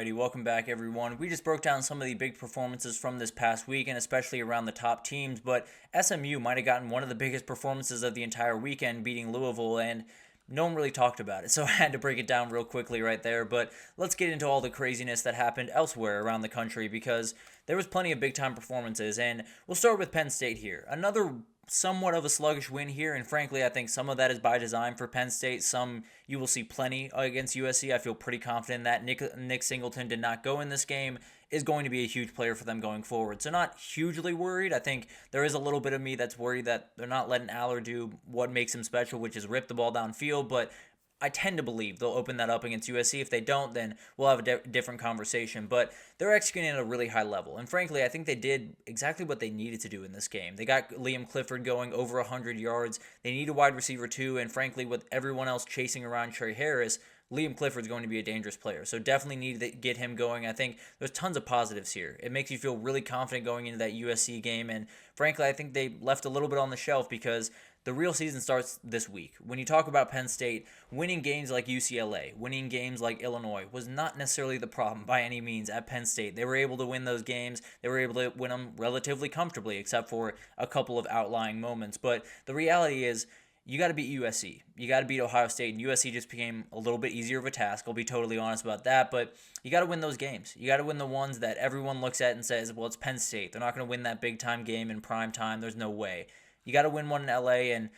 Alrighty, welcome back everyone. We just broke down some of the big performances from this past week and especially around the top teams, but SMU might have gotten one of the biggest performances of the entire weekend beating Louisville, and no one really talked about it, so I had to break it down real quickly right there. But let's get into all the craziness that happened elsewhere around the country because there was plenty of big time performances, and we'll start with Penn State here. Another somewhat of a sluggish win here, and frankly, I think some of that is by design for Penn State. Some you will see plenty against USC. I feel pretty confident that Nick Singleton did not go in this game is going to be a huge player for them going forward. So not hugely worried. I think there is a little bit of me that's worried that they're not letting Aller do what makes him special, which is rip the ball downfield, but I tend to believe they'll open that up against USC. If they don't, then we'll have a different conversation. But they're executing at a really high level. And frankly, I think they did exactly what they needed to do in this game. They got Liam Clifford going over 100 yards. They need a wide receiver too. And frankly, with everyone else chasing around Trey Harris, Liam Clifford's going to be a dangerous player. So definitely need to get him going. I think there's tons of positives here. It makes you feel really confident going into that USC game. And frankly, I think they left a little bit on the shelf because the real season starts this week. When you talk about Penn State, winning games like UCLA, winning games like Illinois was not necessarily the problem by any means at Penn State. They were able to win those games. They were able to win them relatively comfortably, except for a couple of outlying moments. But the reality is, you got to beat USC. You got to beat Ohio State, and USC just became a little bit easier of a task. I'll be totally honest about that, but you got to win those games. You got to win the ones that everyone looks at and says, well, it's Penn State. They're not going to win that big-time game in prime time. There's no way. You got to win one in LA, and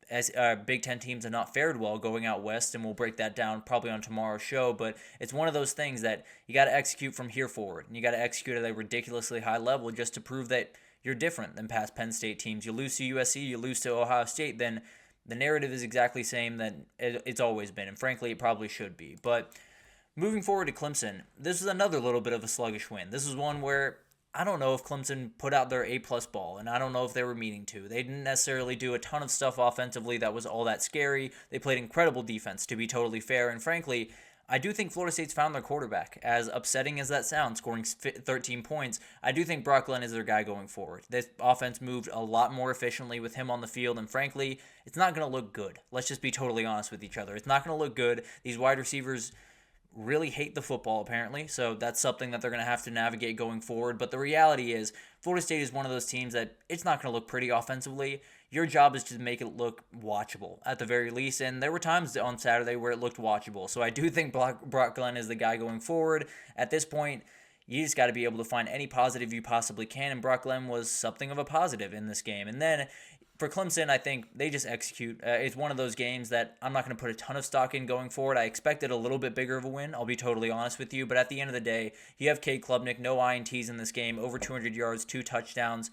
as Big Ten teams have not fared well going out west, and we'll break that down probably on tomorrow's show, but it's one of those things that you got to execute from here forward, and you got to execute at a ridiculously high level just to prove that you're different than past Penn State teams. You lose to USC, you lose to Ohio State, then the narrative is exactly the same that it's always been, and frankly, it probably should be. But moving forward to Clemson, this is another little bit of a sluggish win. This is one where I don't know if Clemson put out their A-plus ball, and I don't know if they were meaning to. They didn't necessarily do a ton of stuff offensively that was all that scary. They played incredible defense, to be totally fair, and frankly, I do think Florida State's found their quarterback. As upsetting as that sounds, scoring 13 points, I do think Brock Glenn is their guy going forward. This offense moved a lot more efficiently with him on the field, and frankly, it's not going to look good. Let's just be totally honest with each other. It's not going to look good. These wide receivers really hate the football, apparently, so that's something that they're going to have to navigate going forward. But the reality is, Florida State is one of those teams that it's not going to look pretty offensively. Your job is to make it look watchable, at the very least, and there were times on Saturday where it looked watchable. So I do think Brock Glenn is the guy going forward. At this point, you just got to be able to find any positive you possibly can, and Brock Glenn was something of a positive in this game. And then for Clemson, I think they just execute. It's one of those games that I'm not going to put a ton of stock in going forward. I expected a little bit bigger of a win, I'll be totally honest with you. But at the end of the day, you have Cade Klubnik, no INTs in this game, over 200 yards, 2 touchdowns.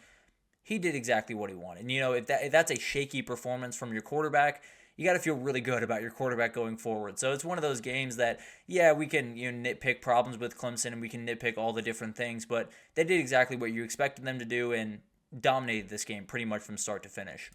He did exactly what he wanted. And, if that's a shaky performance from your quarterback, you got to feel really good about your quarterback going forward. So it's one of those games that, yeah, we can nitpick problems with Clemson and we can nitpick all the different things, but they did exactly what you expected them to do and dominated this game pretty much from start to finish.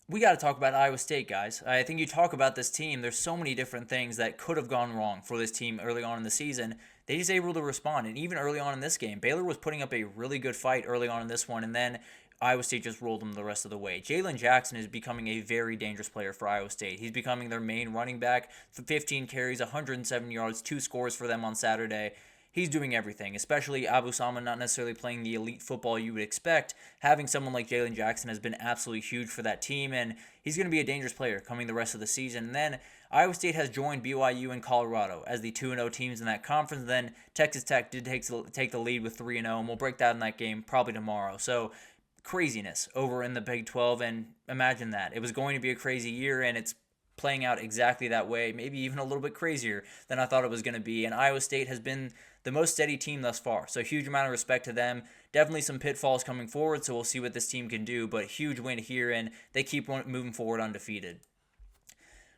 We got to talk about Iowa State, guys. I think you talk about this team, there's so many different things that could have gone wrong for this team early on in the season. They just able to respond, and even early on in this game, Baylor was putting up a really good fight early on in this one, and then Iowa State just rolled them the rest of the way. Jalen Jackson is becoming a very dangerous player for Iowa State. He's becoming their main running back. 15 carries, 107 yards, 2 scores for them on Saturday. He's doing everything, especially Abu Sama not necessarily playing the elite football you would expect. Having someone like Jalen Jackson has been absolutely huge for that team, and he's going to be a dangerous player coming the rest of the season. And then Iowa State has joined BYU and Colorado as the 2-0 teams in that conference. Then Texas Tech did take the lead with 3-0, and we'll break that in that game probably tomorrow. So craziness over in the Big 12, and imagine that. It was going to be a crazy year, and it's playing out exactly that way, maybe even a little bit crazier than I thought it was going to be. And Iowa State has been the most steady team thus far, so huge amount of respect to them. Definitely some pitfalls coming forward, so we'll see what this team can do, but huge win here, and they keep moving forward undefeated.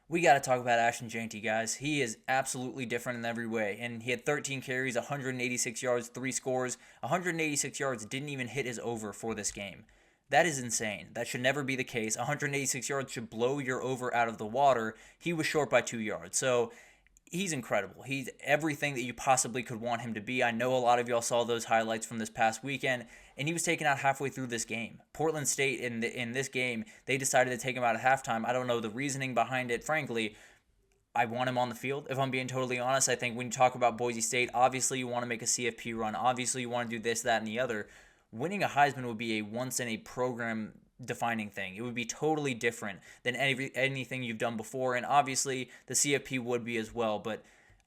We got to talk about Ashton Jeanty, guys. He is absolutely different in every way, and he had 13 carries, 186 yards, 3 scores. 186 yards didn't even hit his over for this game. That is insane. That should never be the case. 186 yards should blow your over out of the water. He was short by 2 yards, so he's incredible. He's everything that you possibly could want him to be. I know a lot of y'all saw those highlights from this past weekend, and he was taken out halfway through this game. Portland State, in this game, they decided to take him out at halftime. I don't know the reasoning behind it, frankly. I want him on the field. If I'm being totally honest, I think when you talk about Boise State, obviously you want to make a CFP run. Obviously you want to do this, that, and the other. Winning a Heisman would be a once in a program defining thing. It would be totally different than anything you've done before, and obviously the CFP would be as well. But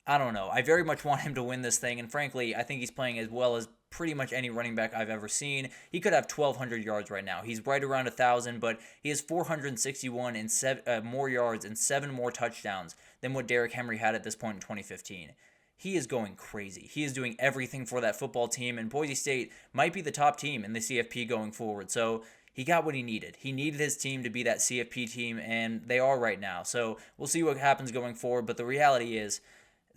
I don't know. I very much want him to win this thing, and frankly, I think he's playing as well as pretty much any running back I've ever seen. He could have 1,200 yards right now. He's right around 1,000, but he has 461 and more yards and 7 more touchdowns than what Derrick Henry had at this point in 2015. He is going crazy. He is doing everything for that football team, and Boise State might be the top team in the CFP going forward. So he got what he needed. He needed his team to be that CFP team, and they are right now. So we'll see what happens going forward, but the reality is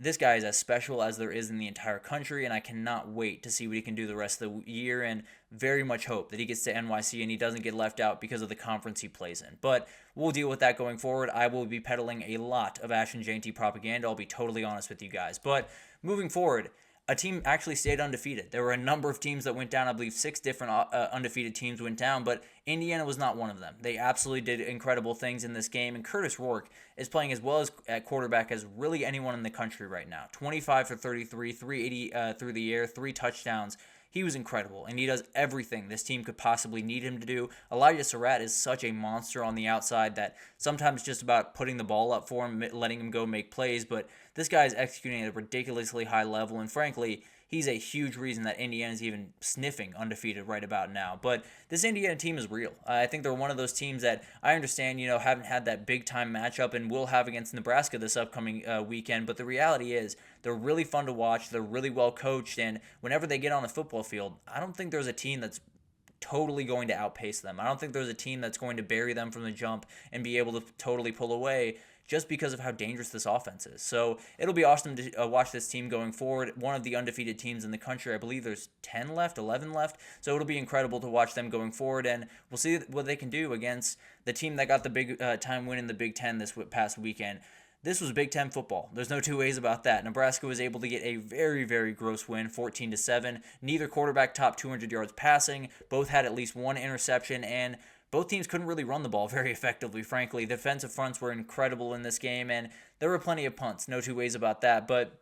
this guy is as special as there is in the entire country, and I cannot wait to see what he can do the rest of the year, and very much hope that he gets to NYC and he doesn't get left out because of the conference he plays in. But we'll deal with that going forward. I will be peddling a lot of Ashton Jeanty propaganda. I'll be totally honest with you guys. But moving forward, a team actually stayed undefeated. There were a number of teams that went down. I believe 6 different undefeated teams went down, but Indiana was not one of them. They absolutely did incredible things in this game, and Curtis Rourke is playing as well as at quarterback as really anyone in the country right now. 25 for 33, 380 through the air, 3 touchdowns. He was incredible, and he does everything this team could possibly need him to do. Elijah Surratt is such a monster on the outside that sometimes it's just about putting the ball up for him, letting him go make plays, but this guy is executing at a ridiculously high level, and frankly, he's a huge reason that Indiana's even sniffing undefeated right about now. But this Indiana team is real. I think they're one of those teams that I understand, haven't had that big-time matchup and will have against Nebraska this upcoming weekend. But the reality is they're really fun to watch. They're really well coached. And whenever they get on the football field, I don't think there's a team that's totally going to outpace them. I don't think there's a team that's going to bury them from the jump and be able to totally pull away, just because of how dangerous this offense is. So it'll be awesome to watch this team going forward. One of the undefeated teams in the country. I believe there's 10 left, 11 left. So it'll be incredible to watch them going forward, and we'll see what they can do against the team that got the big time win in the Big Ten this past weekend. This was Big Ten football. There's no two ways about that. Nebraska was able to get a very, very gross win, 14-7. Neither quarterback topped 200 yards passing. Both had at least one interception, and both teams couldn't really run the ball very effectively, frankly. The defensive fronts were incredible in this game, and there were plenty of punts. No two ways about that. But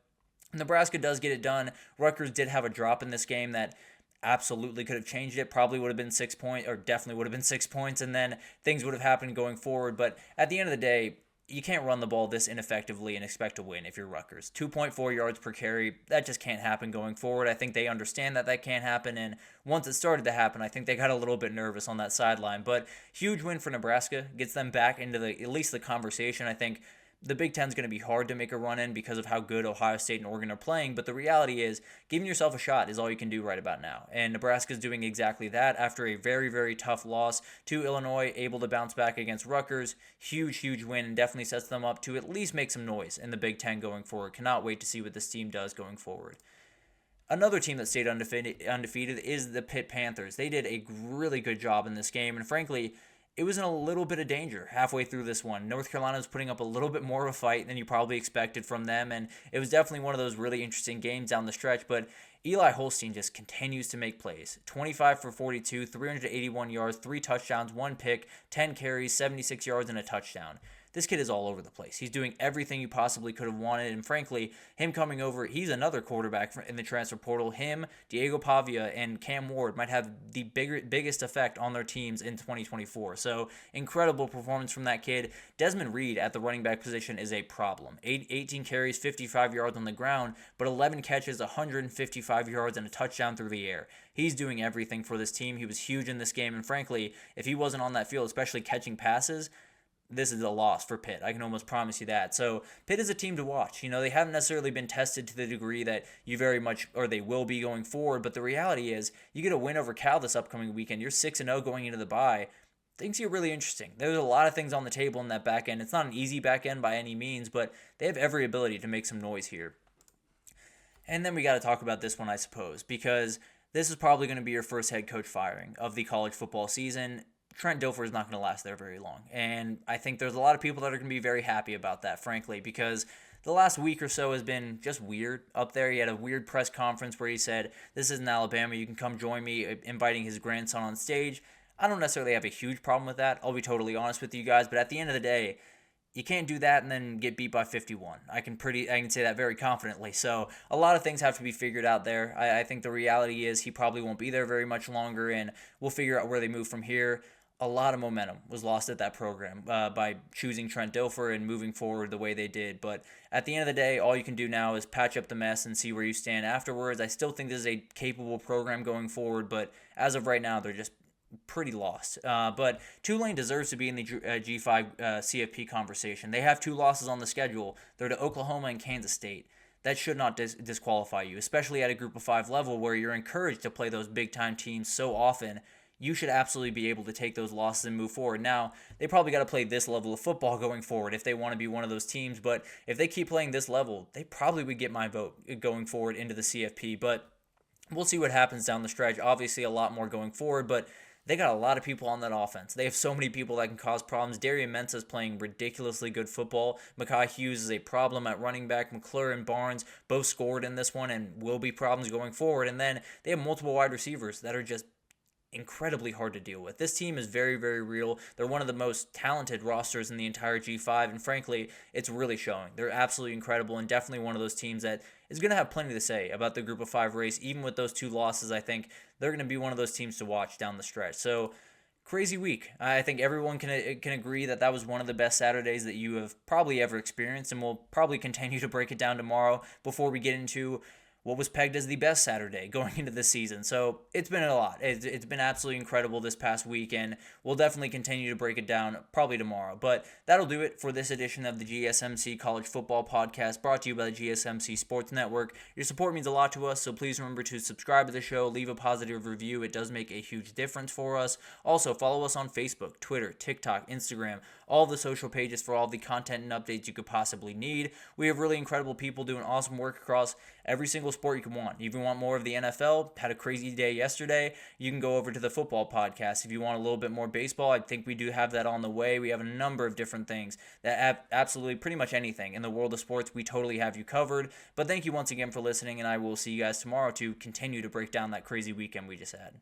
Nebraska does get it done. Rutgers did have a drop in this game that absolutely could have changed it. Probably would have been 6 points, or definitely would have been 6 points, and then things would have happened going forward. But at the end of the day, you can't run the ball this ineffectively and expect to win if you're Rutgers. 2.4 yards per carry, that just can't happen going forward. I think they understand that can't happen, and once it started to happen, I think they got a little bit nervous on that sideline. But huge win for Nebraska, gets them back into at least the conversation. I think the Big Ten's going to be hard to make a run in because of how good Ohio State and Oregon are playing, but the reality is giving yourself a shot is all you can do right about now. And Nebraska's doing exactly that after a very, very tough loss to Illinois, able to bounce back against Rutgers. Huge, huge win, and definitely sets them up to at least make some noise in the Big Ten going forward. Cannot wait to see what this team does going forward. Another team that stayed undefeated is the Pitt Panthers. They did a really good job in this game, and frankly, it was in a little bit of danger halfway through this one. North Carolina was putting up a little bit more of a fight than you probably expected from them, and it was definitely one of those really interesting games down the stretch, but Eli Holstein just continues to make plays. 25 for 42, 381 yards, 3 touchdowns, 1 pick, 10 carries, 76 yards, and a touchdown. This kid is all over the place. He's doing everything you possibly could have wanted, and frankly, him coming over, he's another quarterback in the transfer portal. Him, Diego Pavia, and Cam Ward might have the biggest effect on their teams in 2024. So, incredible performance from that kid. Desmond Reed at the running back position is a problem. 18 carries, 55 yards on the ground, but 11 catches, 155 yards, and a touchdown through the air. He's doing everything for this team. He was huge in this game, and frankly, if he wasn't on that field, especially catching passes, this is a loss for Pitt. I can almost promise you that. So Pitt is a team to watch. They haven't necessarily been tested to the degree that you very much, or they will be going forward. But the reality is, you get a win over Cal this upcoming weekend. You're 6-0 going into the bye. Things get really interesting. There's a lot of things on the table in that back end. It's not an easy back end by any means, but they have every ability to make some noise here. And then we got to talk about this one, I suppose, because this is probably going to be your first head coach firing of the college football season. Trent Dilfer is not going to last there very long. And I think there's a lot of people that are going to be very happy about that, frankly, because the last week or so has been just weird up there. He had a weird press conference where he said, "This isn't Alabama, you can come join me," inviting his grandson on stage. I don't necessarily have a huge problem with that. I'll be totally honest with you guys. But at the end of the day, You can't do that and then get beat by 51. I can say that very confidently. So a lot of things have to be figured out there. I think the reality is he probably won't be there very much longer, and we'll figure out where they move from here. A lot of momentum was lost at that program by choosing Trent Dilfer and moving forward the way they did. But at the end of the day, all you can do now is patch up the mess and see where you stand afterwards. I still think this is a capable program going forward, but as of right now, they're just pretty lost. But Tulane deserves to be in the G5 CFP conversation. They have 2 losses on the schedule. They're to Oklahoma and Kansas State. That should not disqualify you, especially at a group of 5 level where you're encouraged to play those big-time teams so often. You should absolutely be able to take those losses and move forward. Now, they probably got to play this level of football going forward if they want to be one of those teams, but if they keep playing this level, they probably would get my vote going forward into the CFP, but we'll see what happens down the stretch. Obviously, a lot more going forward, but they got a lot of people on that offense. They have so many people that can cause problems. Darian Mensah is playing ridiculously good football. Mekhi Hughes is a problem at running back. McClure and Barnes both scored in this one and will be problems going forward. And then they have multiple wide receivers that are just incredibly hard to deal with. This team is very, very real. They're one of the most talented rosters in the entire G5, and frankly, it's really showing. They're absolutely incredible and definitely one of those teams that is going to have plenty to say about the Group of 5 race. Even with those 2 losses, I think they're going to be one of those teams to watch down the stretch. So, crazy week. I think everyone can agree that that was one of the best Saturdays that you have probably ever experienced, and we'll probably continue to break it down tomorrow before we get into what was pegged as the best Saturday going into the season. So it's been a lot. It's been absolutely incredible this past week, and we'll definitely continue to break it down probably tomorrow. But that'll do it for this edition of the GSMC College Football Podcast, brought to you by the GSMC Sports Network. Your support means a lot to us, so please remember to subscribe to the show, leave a positive review. It does make a huge difference for us. Also, follow us on Facebook, Twitter, TikTok, Instagram, all the social pages for all the content and updates you could possibly need. We have really incredible people doing awesome work across every single sport you can want. If you want more of the NFL, had a crazy day yesterday, you can go over to the football podcast. If you want a little bit more baseball, I think we do have that on the way. We have a number of different things that have absolutely pretty much anything in the world of sports. We totally have you covered. But thank you once again for listening, and I will see you guys tomorrow to continue to break down that crazy weekend we just had.